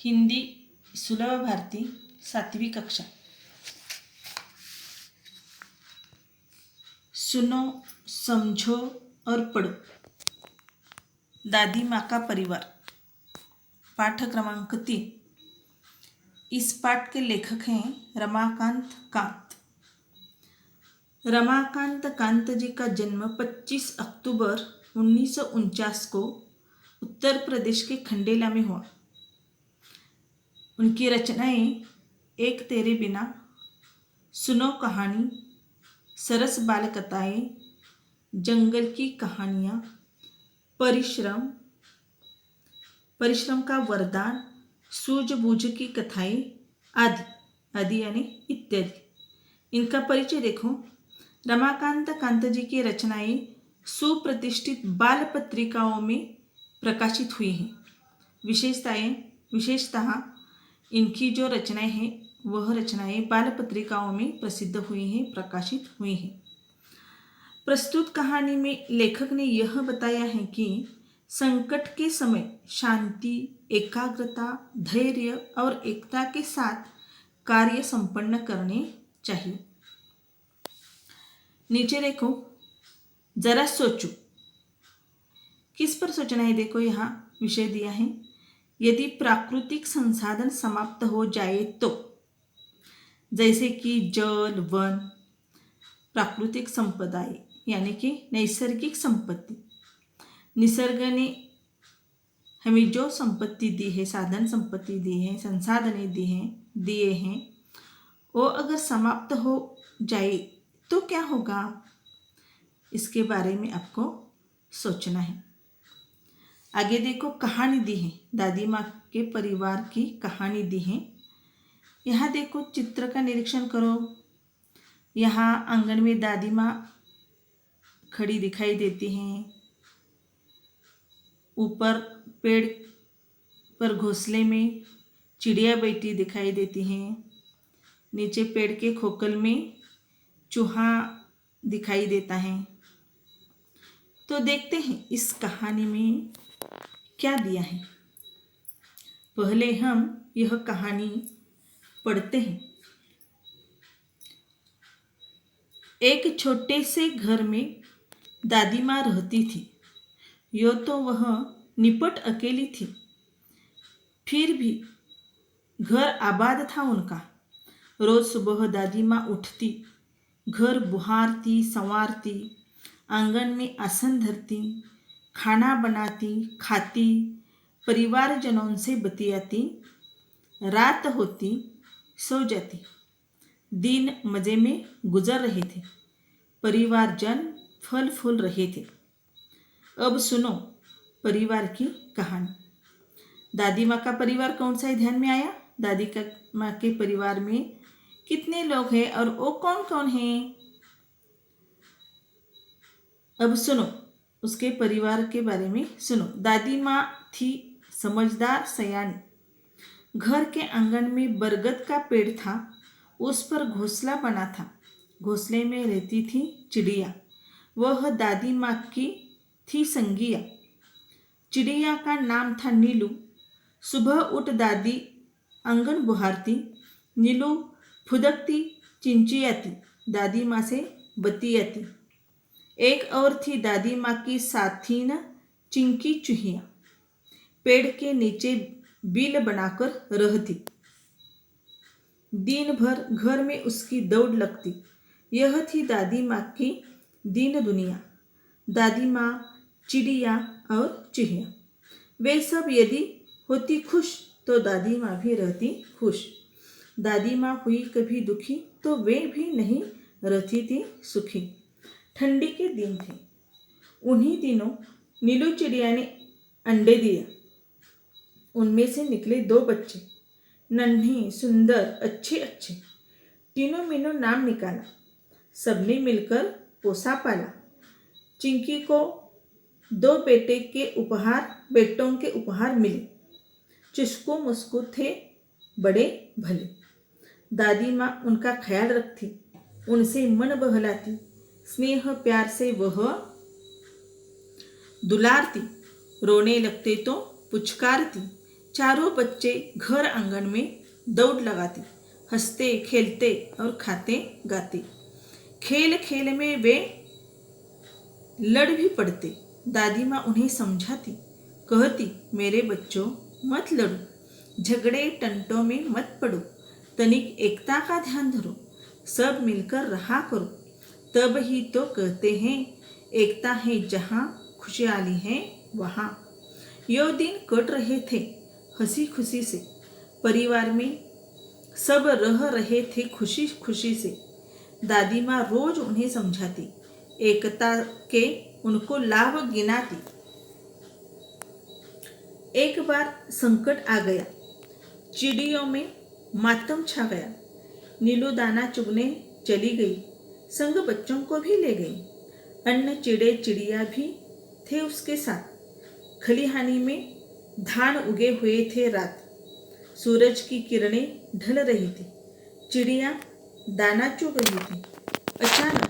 हिंदी सुलभ भारती 7वीं कक्षा। सुनो, समझो और पढ़ो। दादी माँ का परिवार, पाठ क्रमांक 3। इस पाठ के लेखक हैं रमाकांत कांत। रमाकांत कांत जी का जन्म 25 अक्टूबर 1949 को उत्तर प्रदेश के खंडेला में हुआ। उनकी रचनाएं एक तेरे बिना, सुनो कहानी, सरस बाल कथाएं, जंगल की कहानियाँ, परिश्रम का वरदान, सूझबूझ की कथाएं आदि यानी इत्यादि। इनका परिचय देखो। रमाकांत कांत जी की रचनाएं सुप्रतिष्ठित बाल पत्रिकाओं में प्रकाशित हुई हैं। विशेषतः इनकी जो रचनाएं हैं वह रचनाएं बाल पत्रिकाओं में प्रसिद्ध हुई हैं, प्रकाशित हुई हैं। प्रस्तुत कहानी में लेखक ने यह बताया है कि संकट के समय शांति, एकाग्रता, धैर्य और एकता के साथ कार्य संपन्न करने चाहिए। नीचे देखो, जरा सोचो। किस पर सोचना है? देखो यहाँ विषय दिया है, यदि प्राकृतिक संसाधन समाप्त हो जाए तो, जैसे कि जल, वन, प्राकृतिक संपदाएं यानी कि नैसर्गिक संपत्ति। निसर्ग ने हमें जो संपत्ति दी है, साधन संपत्ति दी है, संसाधने दिए हैं, वो अगर समाप्त हो जाए तो क्या होगा? इसके बारे में आपको सोचना है। आगे देखो, कहानी दी है, दादी माँ के परिवार की कहानी दी है। यहाँ देखो, चित्र का निरीक्षण करो। यहाँ आंगन में दादी माँ खड़ी दिखाई देती हैं। ऊपर पेड़ पर घोंसले में चिड़िया बैठी दिखाई देती हैं। नीचे पेड़ के खोखल में चूहा दिखाई देता है। तो देखते हैं इस कहानी में क्या दिया है। पहले हम यह कहानी पढ़ते हैं। एक छोटे से घर में दादी माँ रहती थी। यो तो वह निपट अकेली थी, फिर भी घर आबाद था उनका। रोज सुबह दादी माँ उठती, घर बुहारती, संवारती, आंगन में आसन धरती, खाना बनाती, खाती, परिवारजनों से बतियाती, रात होती, सो जाती। दिन मजे में गुजर रहे थे, परिवारजन फल फूल रहे थे। अब सुनो परिवार की कहानी। दादी माँ का परिवार कौन सा है? ध्यान में आया? दादी का माँ के परिवार में कितने लोग हैं और वो कौन कौन हैं? अब सुनो, उसके परिवार के बारे में सुनो। दादी माँ थी समझदार, सयानी। घर के आंगन में बरगद का पेड़ था, उस पर घोंसला बना था। घोंसले में रहती थी चिड़िया, वह दादी माँ की थी संगिया। चिड़िया का नाम था नीलू। सुबह उठ दादी आंगन बुहारती, नीलू फुदकती, चिंचियाती, दादी माँ से बतियाती। एक और थी दादी माँ की साथीन चिंकी चूहिया, पेड़ के नीचे बिल बनाकर रहती। दिन भर घर में उसकी दौड़ लगती। यह थी दादी माँ की दीन दुनिया। दादी माँ, चिड़िया और चूहिया, वे सब यदि होती खुश तो दादी माँ भी रहती खुश। दादी माँ हुई कभी दुखी तो वे भी नहीं रहती थी सुखी। ठंडी के दिन थे। उन्हीं दिनों नीलू चिड़िया ने अंडे दिए। उनमें से निकले 2 बच्चे, नन्हे, सुंदर, अच्छे। तीनों मीनों नाम निकाला। सबने मिलकर पोसा पाला। चिंकी को 2 बेटों के उपहार मिले। चुस्कू मुस्कू थे, बड़े भले। दादी माँ उनका ख्याल रखती, उनसे मन बहलाती, स्नेह प्यार से वह दुलारती। रोने लगते तो पुचकारती, चारों बच्चे घर आंगन में दौड़ लगाते, हंसते खेलते और खाते गाते। खेल खेल में वे लड़ भी पड़ते। दादी माँ उन्हें समझाती, कहती, मेरे बच्चों मत लड़ो, झगड़े टंटों में मत पड़ो, तनिक एकता का ध्यान धरो, सब मिलकर रहा करो, तब ही तो कहते हैं एकता है जहाँ, खुशहाली है वहाँ। यो दिन कट रहे थे हंसी खुशी से, परिवार में सब रह रहे थे खुशी खुशी से। दादी माँ रोज उन्हें समझाती, एकता के उनको लाभ गिनाती। एक बार संकट आ गया, चिड़ियों में मातम छा गया। नीलू दाना चुगने चली गई, संग बच्चों को भी ले गई। अन्य चिड़े चिड़िया भी थे उसके साथ। खलिहानी में धान उगे हुए थे। रात, सूरज की किरणें ढल रही थी, चिड़िया दाना चुग रही थी। अचानक